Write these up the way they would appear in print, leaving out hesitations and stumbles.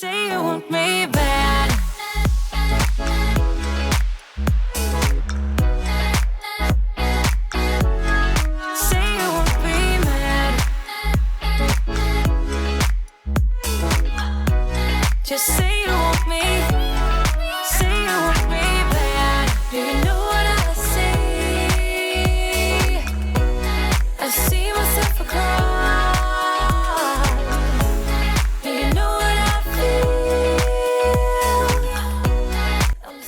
say you want me bad. Say you want me mad. Just say you want me. Say you want me bad. Do you know what I see? I see myself across. Do you know what I feel?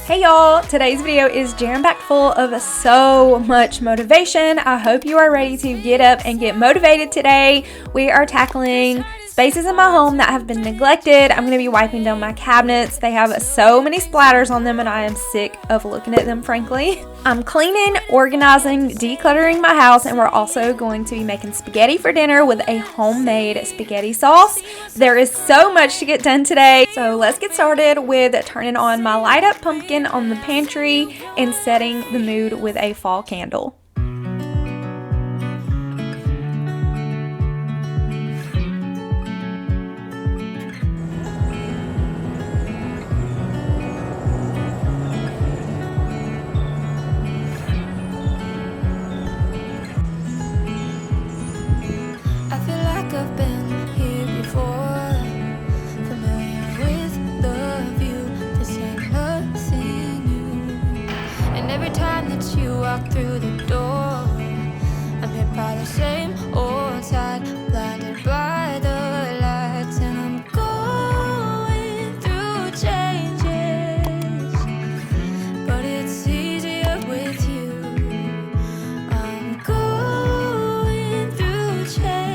Hey y'all, today's video is jam-packed full of so much motivation. I hope you are ready to get up and get motivated today. We are tackling spaces in my home that have been neglected. I'm going to be wiping down my cabinets. They have so many splatters on them and I am sick of looking at them, frankly. I'm cleaning, organizing, decluttering my house, and we're also going to be making spaghetti for dinner with a homemade spaghetti sauce. There is so much to get done today, so let's get started with turning on my light up pumpkin on the pantry and setting the mood with a fall candle. I've been here before, familiar with the view. This ain't nothing new. And every time that you walk through the door, I'm hit by the same old side, blinded by the lights. And I'm going through changes, but it's easier with you. I'm going through changes.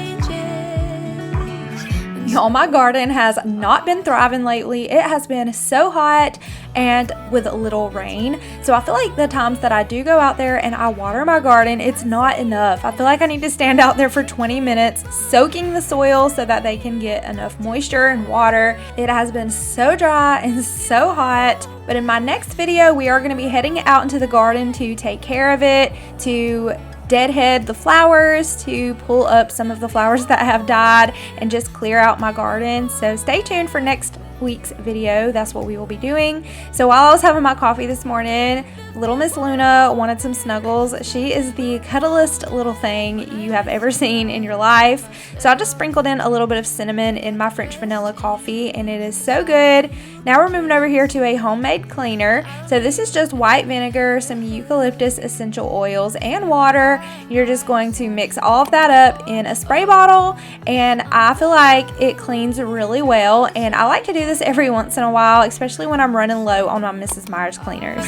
Y'all, my garden has not been thriving lately. It has been so hot and with little rain. So I feel like the times that I do go out there and I water my garden, it's not enough. I feel like I need to stand out there for 20 minutes soaking the soil so that they can get enough moisture and water. It has been so dry and so hot. But in my next video, we are going to be heading out into the garden to take care of it, to deadhead the flowers, to pull up some of the flowers that have died, and just clear out my garden. So stay tuned for next week's video. That's what we will be doing. So while I was having my coffee this morning, little Miss Luna wanted some snuggles. She is the cuddlest little thing you have ever seen in your life. So I just sprinkled in a little bit of cinnamon in my French vanilla coffee and it is so good. Now we're moving over here to a homemade cleaner. So this is just white vinegar, some eucalyptus essential oils, and water. You're just going to mix all of that up in a spray bottle, and I feel like it cleans really well, and I like to do this every once in a while, especially when I'm running low on my Mrs. Myers cleaners.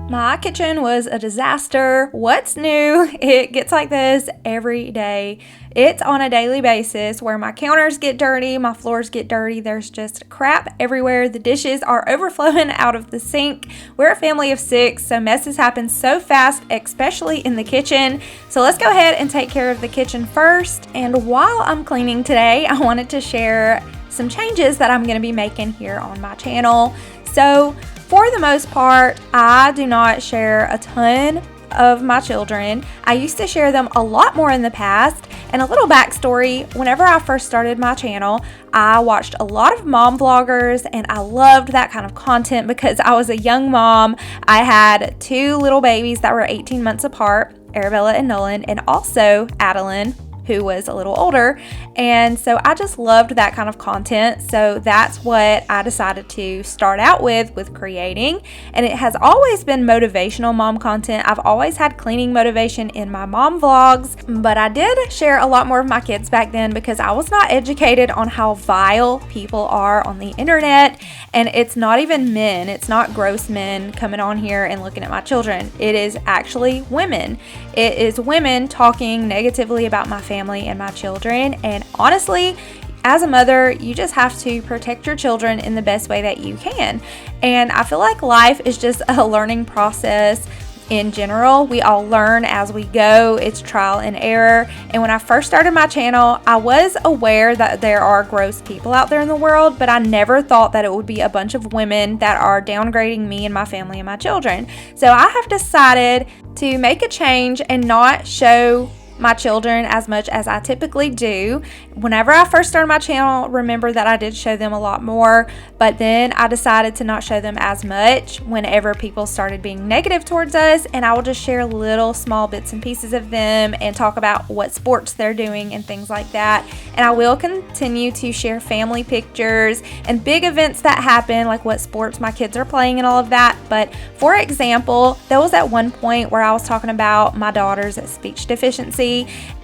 My kitchen was a disaster. What's new? It gets like this every day. It's on a daily basis where my counters get dirty, my floors get dirty, there's just crap everywhere. The dishes are overflowing out of the sink. We're a family of 6, so messes happen so fast, especially in the kitchen. So let's go ahead and take care of the kitchen first. And while I'm cleaning today, I wanted to share some changes that I'm going to be making here on my channel. So for the most part, I do not share a ton of my children. I used to share them a lot more in the past. And a little backstory, whenever I first started my channel, I watched a lot of mom vloggers and I loved that kind of content because I was a young mom. I had 2 little babies that were 18 months apart, Arabella and Nolan, and also Adeline, who was a little older. And so I just loved that kind of content. So that's what I decided to start out with creating. And it has always been motivational mom content. I've always had cleaning motivation in my mom vlogs, but I did share a lot more of my kids back then because I was not educated on how vile people are on the internet. And it's not even men. It's not gross men coming on here and looking at my children. It is actually women. It is women talking negatively about my family and my children. And honestly, as a mother, you just have to protect your children in the best way that you can. And I feel like life is just a learning process. In general, we all learn as we go. It's trial and error. And when I first started my channel, I was aware that there are gross people out there in the world, but I never thought that it would be a bunch of women that are downgrading me and my family and my children. So I have decided to make a change and not show my children as much as I typically do. Whenever I first started my channel, remember that I did show them a lot more, but then I decided to not show them as much whenever people started being negative towards us, and I will just share little small bits and pieces of them and talk about what sports they're doing and things like that. And I will continue to share family pictures and big events that happen, like what sports my kids are playing and all of that. But for example, there was at one point where I was talking about my daughter's speech deficiency.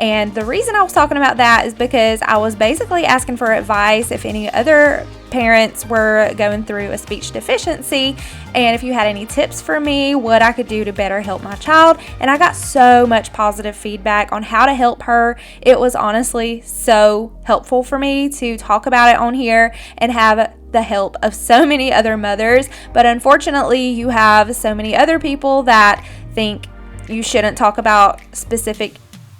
And the reason I was talking about that is because I was basically asking for advice if any other parents were going through a speech deficiency, and if you had any tips for me, what I could do to better help my child. And I got so much positive feedback on how to help her. It was honestly so helpful for me to talk about it on here and have the help of so many other mothers. But unfortunately, you have so many other people that think you shouldn't talk about specific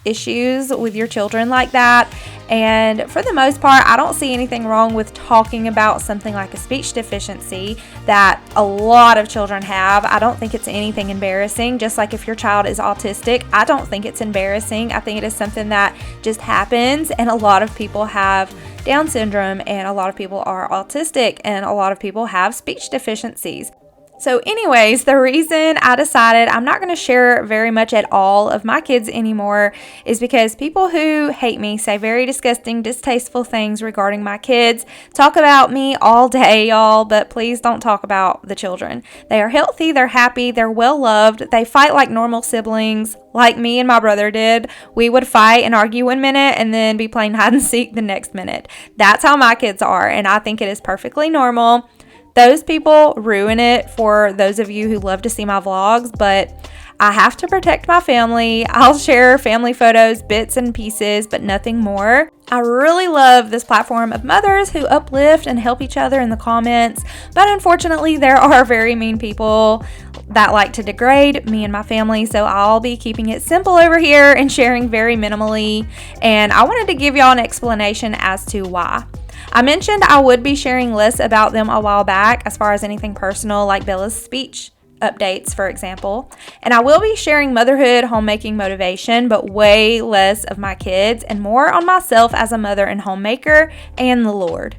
issues with your children like that. And for the most part, I don't see anything wrong with talking about something like a speech deficiency that a lot of children have. I don't think it's anything embarrassing. Just like if your child is autistic, I don't think it's embarrassing. I think it is something that just happens, and a lot of people have Down syndrome, and a lot of people are autistic, and a lot of people have speech deficiencies. So anyways, the reason I decided I'm not going to share very much at all of my kids anymore is because people who hate me say very disgusting, distasteful things regarding my kids. Talk about me all day, y'all, but please don't talk about the children. They are healthy, they're happy, they're well loved, they fight like normal siblings, like me and my brother did. We would fight and argue 1 minute and then be playing hide and seek the next minute. That's how my kids are, and I think it is perfectly normal. Those people ruin it for those of you who love to see my vlogs, but I have to protect my family. I'll share family photos, bits and pieces, but nothing more. I really love this platform of mothers who uplift and help each other in the comments, but unfortunately there are very mean people that like to degrade me and my family, so I'll be keeping it simple over here and sharing very minimally, and I wanted to give y'all an explanation as to why. I mentioned I would be sharing less about them a while back as far as anything personal like Bella's speech updates, for example. And I will be sharing motherhood, homemaking motivation, but way less of my kids and more on myself as a mother and homemaker and the Lord.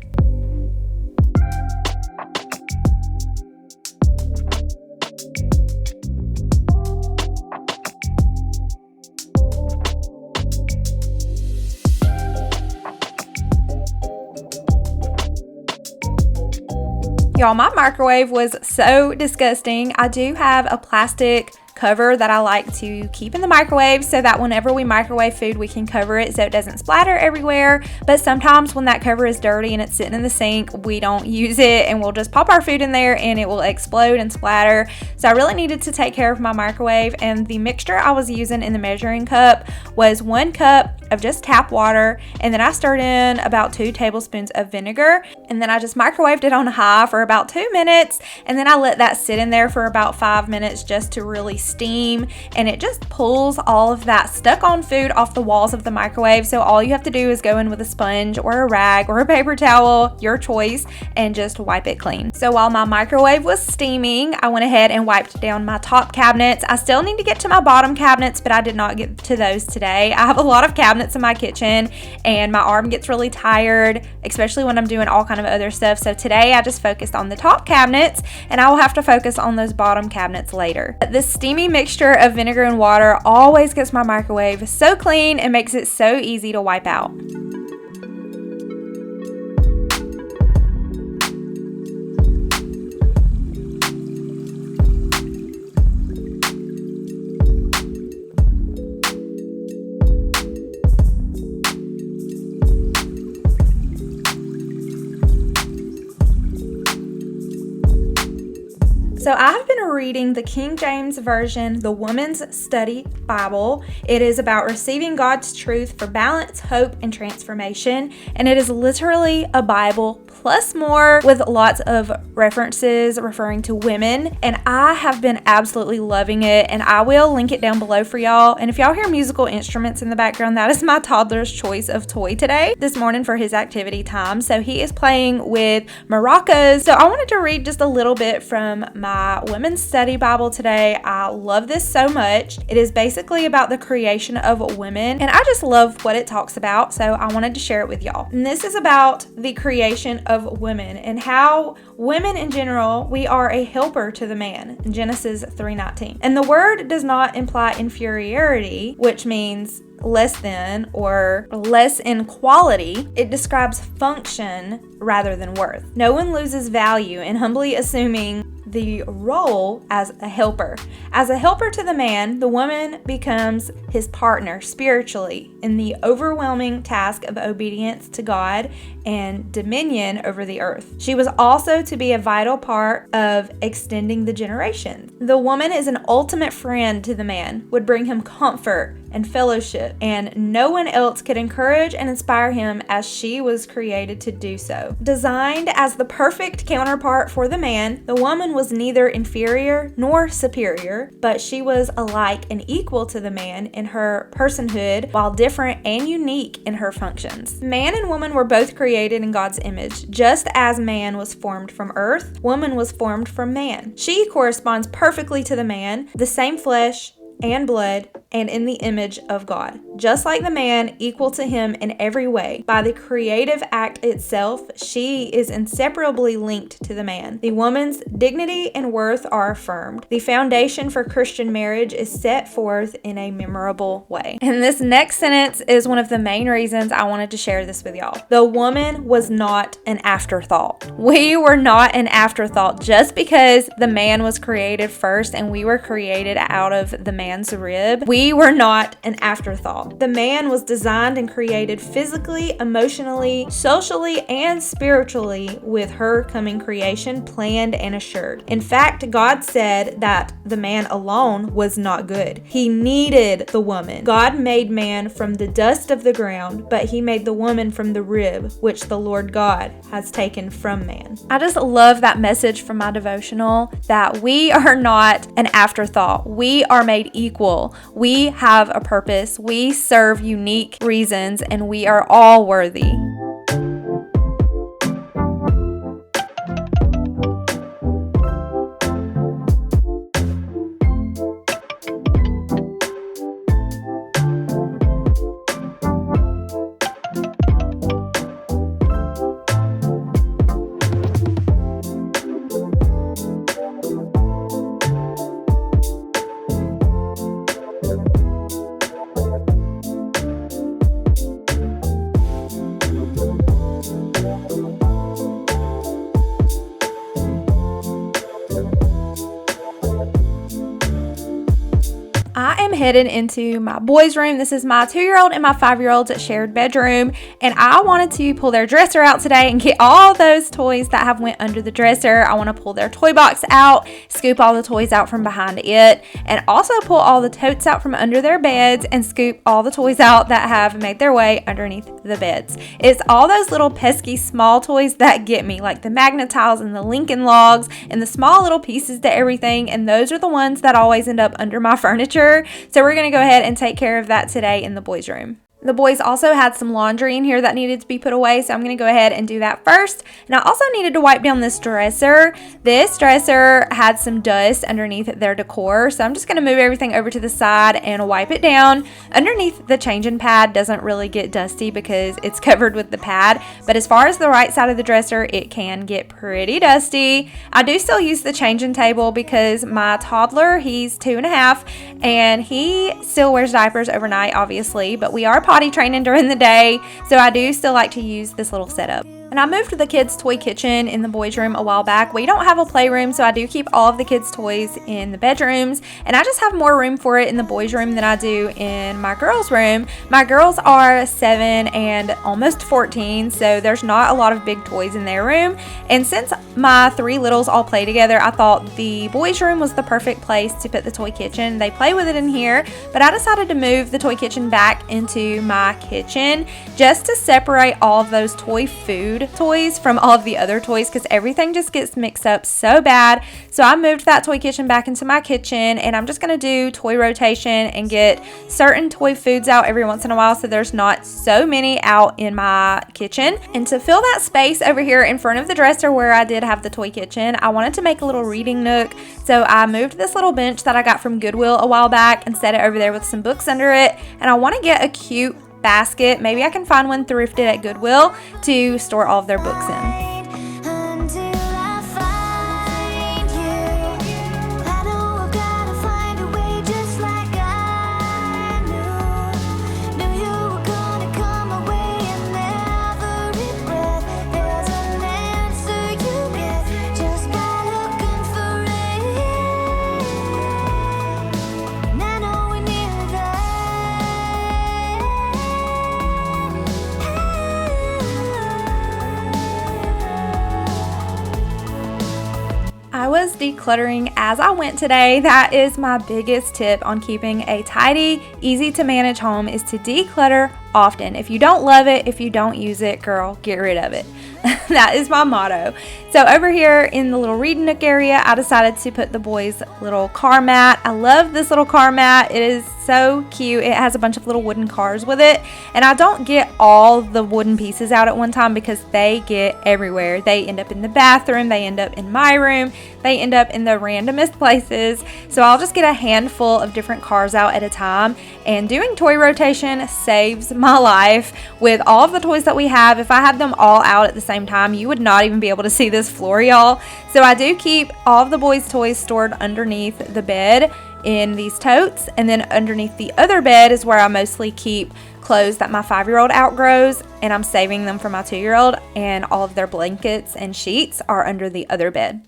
Y'all, my microwave was so disgusting. I do have a plastic cover that I like to keep in the microwave so that whenever we microwave food, we can cover it so it doesn't splatter everywhere. But sometimes when that cover is dirty and it's sitting in the sink, we don't use it and we'll just pop our food in there and it will explode and splatter. So I really needed to take care of my microwave, and the mixture I was using in the measuring cup was 1 cup of just tap water, and then I stirred in about 2 tablespoons of vinegar, and then I just microwaved it on high for about 2 minutes, and then I let that sit in there for about 5 minutes just to really steam, and it just pulls all of that stuck on food off the walls of the microwave. So all you have to do is go in with a sponge or a rag or a paper towel, your choice, and just wipe it clean. So while my microwave was steaming, I went ahead and wiped down my top cabinets. I still need to get to my bottom cabinets, but I did not get to those today. I have a lot of cabinets cabinets in my kitchen, and my arm gets really tired, especially when I'm doing all kind of other stuff. So today I just focused on the top cabinets, and I will have to focus on those bottom cabinets later. This steamy mixture of vinegar and water always gets my microwave so clean and makes it so easy to wipe out. So I have been reading the King James Version, the Woman's Study Bible. It is about receiving God's truth for balance, hope, and transformation. And it is literally a Bible plus more with lots of references referring to women. And I have been absolutely loving it. And I will link it down below for y'all. And if y'all hear musical instruments in the background, that is my toddler's choice of toy today, this morning for his activity time. So he is playing with maracas. So I wanted to read just a little bit from my Women's Study Bible today. I love this so much. It is basically about the creation of women, and I just love what it talks about, so I wanted to share it with y'all. And this is about the creation of women and how women in general, we are a helper to the man in Genesis 3:19. And the word does not imply inferiority, which means less than or less in quality. It describes function rather than worth. No one loses value in humbly assuming the role as a helper. As a helper to the man, the woman becomes his partner spiritually in the overwhelming task of obedience to God and dominion over the earth. She was also to be a vital part of extending the generations. The woman is an ultimate friend to the man, would bring him comfort and fellowship, and no one else could encourage and inspire him as she was created to do so. Designed as the perfect counterpart for the man, the woman was neither inferior nor superior, but she was alike and equal to the man in her personhood, while different and unique in her functions. Man and woman were both created in God's image. Just as man was formed from earth, woman was formed from man. She corresponds perfectly to the man, the same flesh and blood, and in the image of God. Just like the man, equal to him in every way. By the creative act itself, she is inseparably linked to the man. The woman's dignity and worth are affirmed. The foundation for Christian marriage is set forth in a memorable way. And this next sentence is one of the main reasons I wanted to share this with y'all. The woman was not an afterthought. We were not an afterthought just because the man was created first and we were created out of the man's rib. We were not an afterthought. The man was designed and created physically, emotionally, socially, and spiritually with her coming creation planned and assured. In fact, God said that the man alone was not good. He needed the woman. God made man from the dust of the ground, but he made the woman from the rib, which the Lord God has taken from man. I just love that message from my devotional that we are not an afterthought. We are made equal. We have a purpose. We serve unique reasons, and we are all worthy. I am headed into my boys' room. This is my 2-year-old and my 5-year-old's shared bedroom, and I wanted to pull their dresser out today and get all those toys that have went under the dresser. I want to pull their toy box out, scoop all the toys out from behind it, and also pull all the totes out from under their beds and scoop all the toys out that have made their way underneath the beds. It's all those little pesky small toys that get me, like the magnet tiles and the Lincoln logs and the small little pieces to everything, and those are the ones that always end up under my furniture. So we're going to go ahead and take care of that today in the boys' room. The boys also had some laundry in here that needed to be put away, so I'm going to go ahead and do that first. And I also needed to wipe down this dresser. This dresser had some dust underneath their decor, so I'm just going to move everything over to the side and wipe it down. Underneath the changing pad doesn't really get dusty because it's covered with the pad, but as far as the right side of the dresser, it can get pretty dusty. I do still use the changing table because my toddler, he's 2.5, and he still wears diapers overnight, obviously, but we are potty training during the day, so I do still like to use this little setup. And I moved to the kids' toy kitchen in the boys' room a while back. We don't have a playroom, so I do keep all of the kids' toys in the bedrooms, and I just have more room for it in the boys' room than I do in my girls' room. My girls are 7 and almost 14, so there's not a lot of big toys in their room. And since my 3 littles all play together, I thought the boys' room was the perfect place to put the toy kitchen. They play with it in here, but I decided to move the toy kitchen back into my kitchen just to separate all of those food toys from all of the other toys, because everything just gets mixed up so bad. So I moved that toy kitchen back into my kitchen, and I'm just going to do toy rotation and get certain toy foods out every once in a while so there's not so many out in my kitchen. And to fill that space over here in front of the dresser where I did have the toy kitchen, I wanted to make a little reading nook. So I moved this little bench that I got from Goodwill a while back and set it over there with some books under it. And I want to get a cute basket. Maybe I can find one thrifted at Goodwill to store all of their books in. I was decluttering as I went today. That is my biggest tip on keeping a tidy, easy to manage home, is to declutter often. If you don't love it, if you don't use it, girl, get rid of it. That is my motto. So over here in the little reading nook area, I decided to put the boys' little car mat. I love this little car mat. It is so cute. It has a bunch of little wooden cars with it, and I don't get all the wooden pieces out at one time because they get everywhere. They end up in the bathroom, they end up in my room, they end up in the randomest places. So I'll just get a handful of different cars out at a time, and doing toy rotation saves my life. With all of the toys that we have, if I had them all out at the same time, you would not even be able to see this floor, y'all. So I do keep all of the boys' toys stored underneath the bed in these totes, and then underneath the other bed is where I mostly keep clothes that my 5-year-old outgrows, and I'm saving them for my 2-year-old, and all of their blankets and sheets are under the other bed.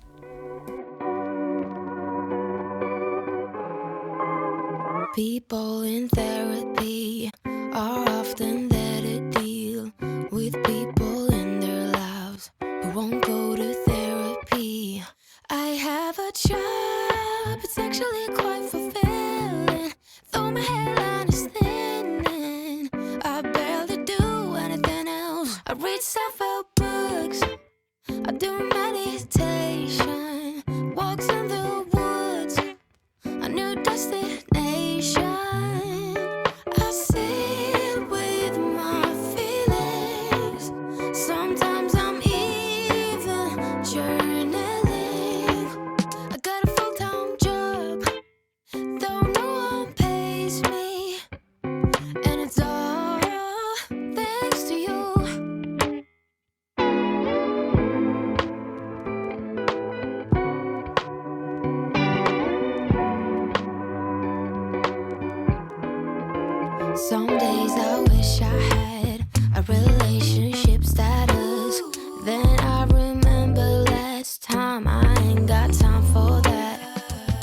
People in therapy are often there to deal with people in their lives who won't go to therapy. I have a job, it's actually quite fulfilling, though my hairline is thinning. I barely do anything else. I read self-help books, I do meditation, walks in the woods, a new destination. I sit with my feelings. Sometimes I'm even journaling. I got a full-time job, though no one pays me, and it's all thanks to you. Some days I wish I had a relationship status. Then I remember last time I ain't got time for that.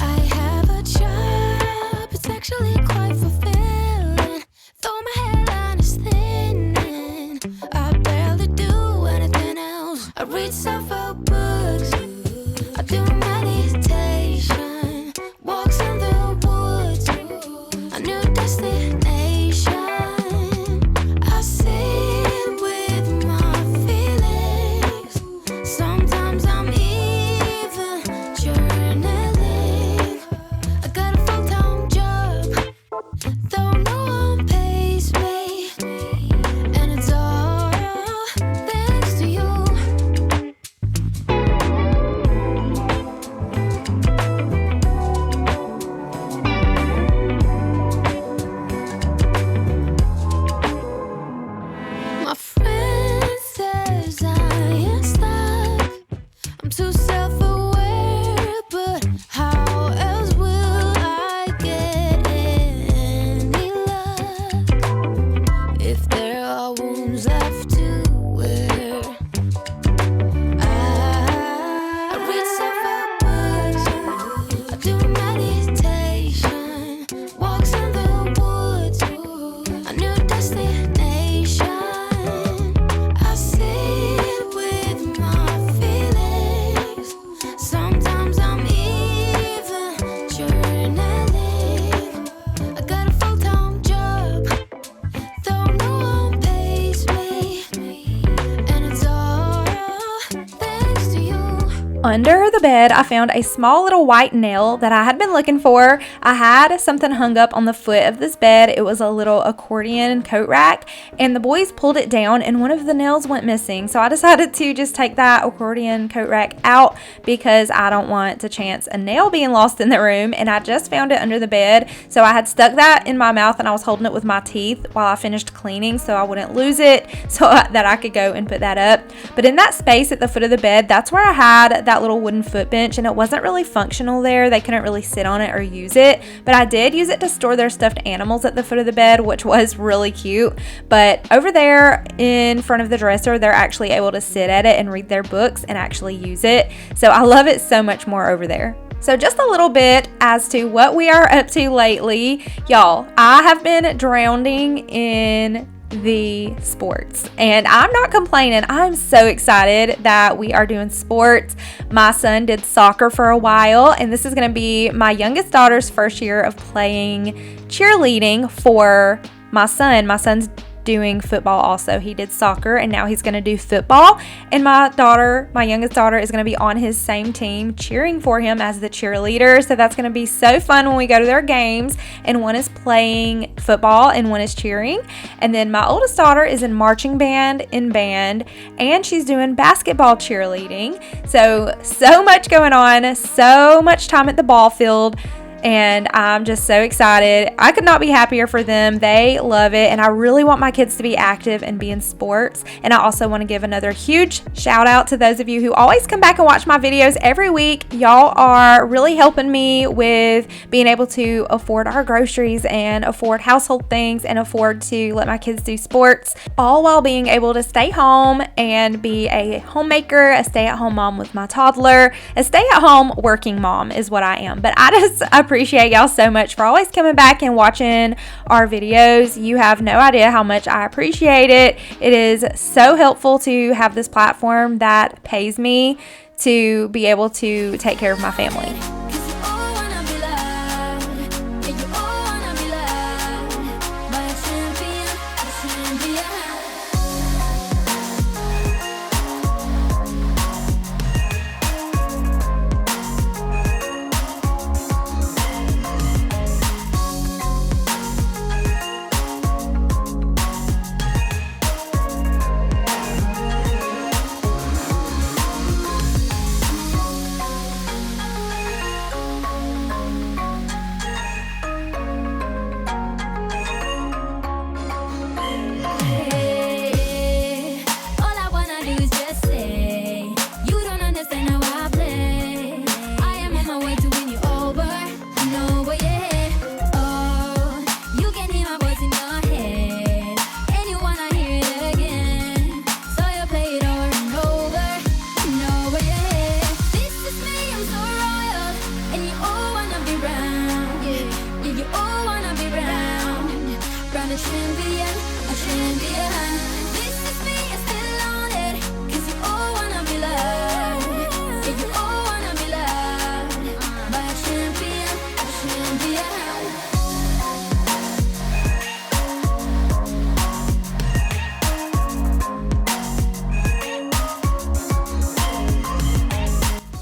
I have a job, it's actually quite fulfilling, though my hairline is thinning. I barely do anything else. I read self-help books, I do meditation, walks in the woods, a new destination. I sit with my feelings. Sometimes I'm even journaling. I got a full-time job, though no one pays me, Under the bed, I found a small little white nail that I had been looking for. I had something hung up on the foot of this bed. It was a little accordion coat rack, and the boys pulled it down and one of the nails went missing. So I decided to just take that accordion coat rack out because I don't want to chance a nail being lost in the room, and I just found it under the bed. So I had stuck that in my mouth and I was holding it with my teeth while I finished cleaning so I wouldn't lose it, so that I could go and put that up. But in that space at the foot of the bed, that's where I had that little wooden foot bench, and it wasn't really functional there. They couldn't really sit on it or use it, but I did use it to store their stuffed animals at the foot of the bed, which was really cute. But over there in front of the dresser, they're actually able to sit at it and read their books and actually use it. So I love it so much more over there. So just a little bit as to what we are up to lately. Y'all, I have been drowning in the sports and I'm not complaining. I'm so excited that we are doing sports. My son did soccer for a while, and this is going to be my youngest daughter's first year of playing cheerleading for my son. My son's doing football also. He did soccer and now he's going to do football, and my youngest daughter is going to be on his same team cheering for him as the cheerleader. So that's going to be so fun when we go to their games, and one is playing football and one is cheering. And then my oldest daughter is in marching band, and she's doing basketball cheerleading. So much going on, so much time at the ball field. And I'm just so excited. I could not be happier for them. They love it. And I really want my kids to be active and be in sports. And I also want to give another huge shout out to those of you who always come back and watch my videos every week. Y'all are really helping me with being able to afford our groceries and afford household things and afford to let my kids do sports, all while being able to stay home and be a homemaker, a stay-at-home mom with my toddler. A stay-at-home working mom is what I am. But I just appreciate y'all so much for always coming back and watching our videos. You have no idea how much I appreciate it. It is so helpful to have this platform that pays me to be able to take care of my family.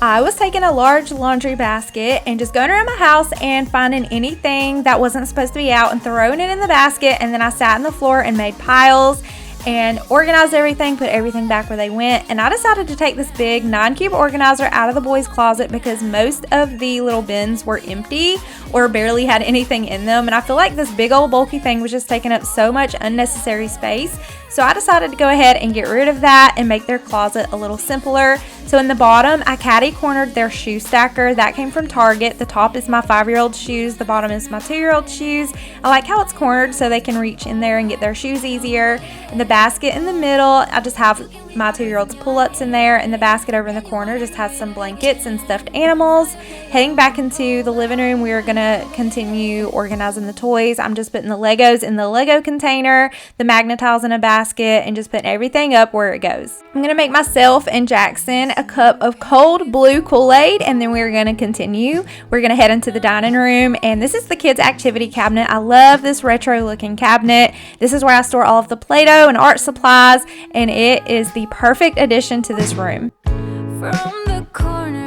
I was taking a large laundry basket and just going around my house and finding anything that wasn't supposed to be out and throwing it in the basket, and then I sat on the floor and made piles and organized everything, put everything back where they went. And I decided to take this big 9-cube organizer out of the boys' closet because most of the little bins were empty or barely had anything in them, and I feel like this big old bulky thing was just taking up so much unnecessary space. So I decided to go ahead and get rid of that and make their closet a little simpler. So in the bottom, I caddy cornered their shoe stacker. That came from Target. The top is my 5-year-old shoes. The bottom is my 2-year-old shoes. I like how it's cornered so they can reach in there and get their shoes easier. And the basket in the middle, I just have my 2-year-old's pull-ups in there, and the basket over in the corner just has some blankets and stuffed animals. Heading back into the living room, we are going to continue organizing the toys. I'm just putting the Legos in the Lego container, the Magnetiles in a basket, and just putting everything up where it goes. I'm going to make myself and Jackson a cup of cold blue Kool-Aid, and then we're going to continue. We're going to head into the dining room, and this is the kids' activity cabinet. I love this retro looking cabinet. This is where I store all of the Play-Doh and art supplies, and it is the perfect addition to this room. From the corner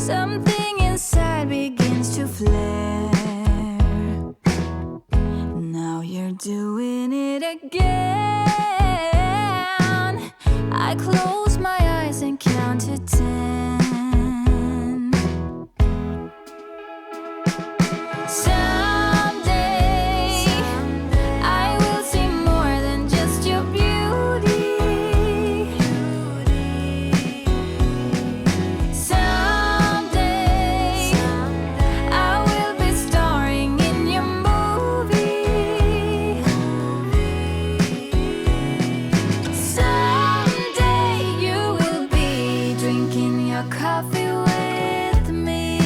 Something inside begins to flare. Now you're doing it again. I close my eyes and count to 10. Someday I will see more than just your beauty. Someday I will be starring in your movie. Someday you will be drinking your coffee with me.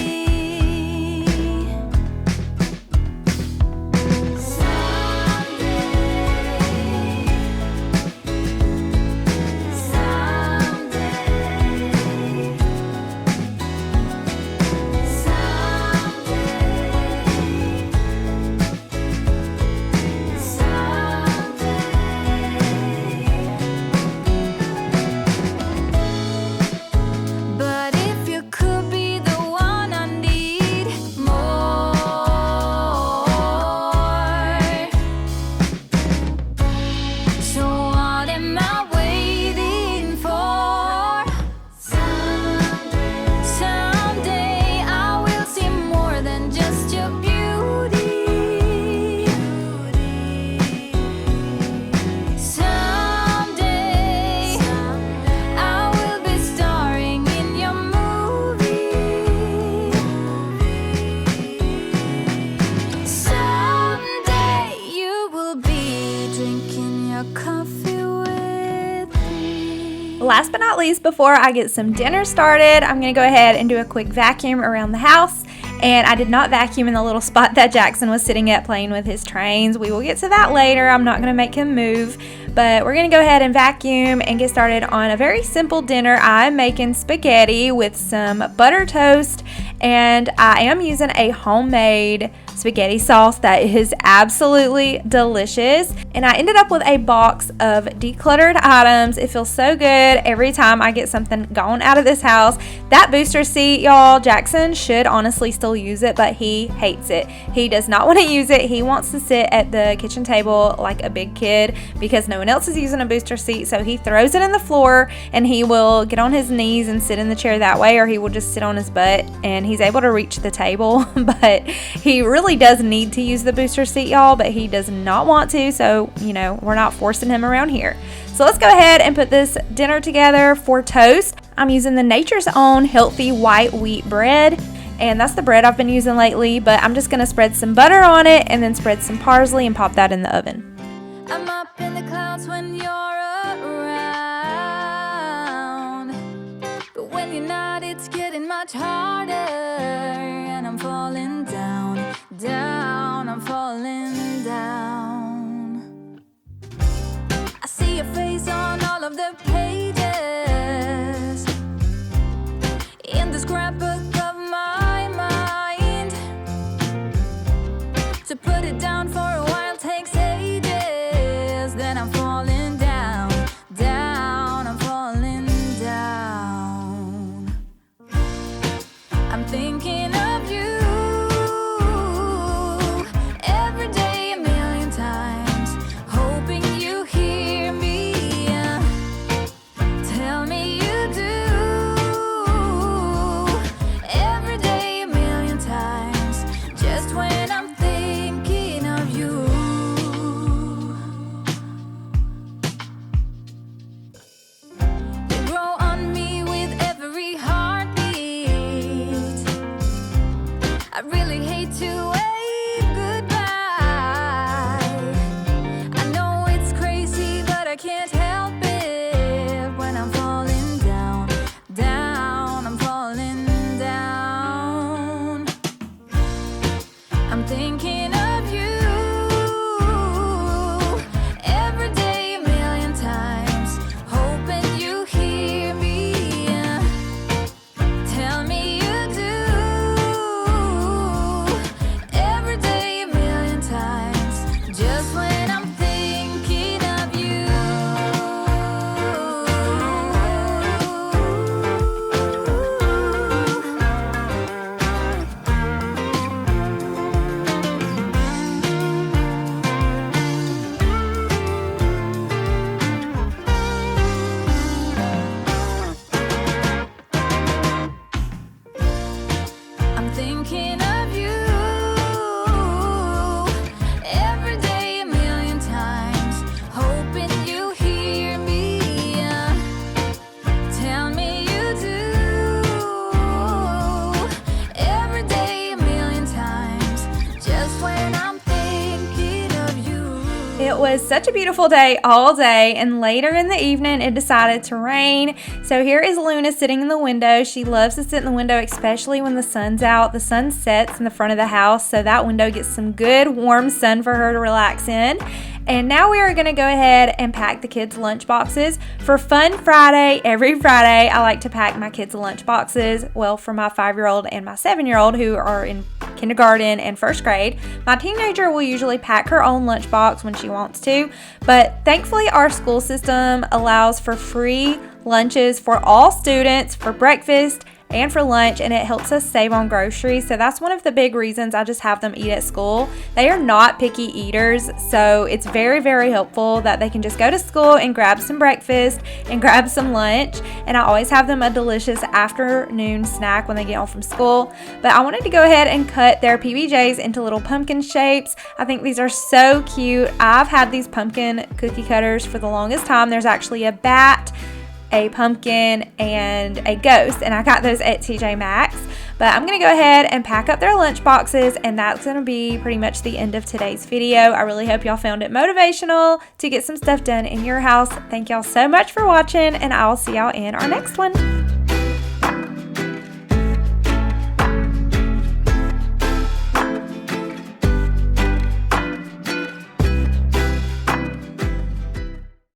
But if you could be the one I need more, so what am I waiting for? Someday I will see more than just your beauty. Someday I will be starring in your movie. Someday you will be drinking your coffee with me. Last but not least, before I get some dinner started, I'm going to go ahead and do a quick vacuum around the house. And I did not vacuum in the little spot that Jackson was sitting at playing with his trains. We will get to that later. I'm not going to make him move. But we're going to go ahead and vacuum and get started on a very simple dinner. I'm making spaghetti with some butter toast. And I am using a homemade spaghetti sauce that is absolutely delicious. And I ended up with a box of decluttered items. It feels so good every time I get something gone out of this house. That booster seat, y'all, Jackson should honestly still use it, but he hates it. He does not want to use it. He wants to sit at the kitchen table like a big kid because no one else is using a booster seat. So he throws it in the floor and he will get on his knees and sit in the chair that way, or he will just sit on his butt and he's able to reach the table. But he really does need to use the booster seat, y'all, but he does not want to. So, we're not forcing him around here. So let's go ahead and put this dinner together. For toast, I'm using the Nature's Own healthy white wheat bread. And that's the bread I've been using lately, but I'm just going to spread some butter on it and then spread some parsley and pop that in the oven. I'm up in the clouds when you're around, but when you're not, it's getting much harder. And I'm falling down, I'm falling down. I see your face on all of the pages in the scrapbook of my mind. To put it down for a while takes ages. Then I'm falling down, I'm falling down. I'm thinking of you every day, a million times, hoping you hear me. Tell me you do. Every day, a million times, just when I'm thinking of you. You grow on me with every heartbeat. I really hate to wave goodbye. I know it's crazy, but I can't help it. When I'm falling down, I'm falling down. I'm thinking of you every day, a million times, hoping you hear me. Tell me you do. Every day, a million times, just when I'm thinking of you. thinking of you. Every day a million times, hoping you hear me. Tell me you do. Every day a million times, just when I'm thinking of you. It was such a beautiful day all day, and later in the evening it decided to rain. So here is Luna sitting in the window. She loves to sit in the window, especially when the sun's out. The sun sets in the front of the house, so that window gets some good warm sun for her to relax in. And now we are going to go ahead and pack the kids' lunch boxes for Fun Friday. Every Friday I like to pack my kids' lunch boxes. Well, for my 5-year-old and my 7-year-old who are in kindergarten and first grade. My teenager will usually pack her own lunchbox when she wants to, but thankfully our school system allows for free lunches for all students for breakfast and for lunch, and it helps us save on groceries. So that's one of the big reasons I just have them eat at school. They are not picky eaters, so it's very, very helpful that they can just go to school and grab some breakfast and grab some lunch. And I always have them a delicious afternoon snack when they get home from school. But I wanted to go ahead and cut their PBJs into little pumpkin shapes. I think these are so cute. I've had these pumpkin cookie cutters for the longest time. There's actually a bat, a pumpkin, and a ghost, and I got those at TJ Maxx. But I'm gonna go ahead and pack up their lunch boxes, and that's gonna be pretty much the end of today's video. I really hope y'all found it motivational to get some stuff done in your house. Thank y'all so much for watching, and I'll see y'all in our next one.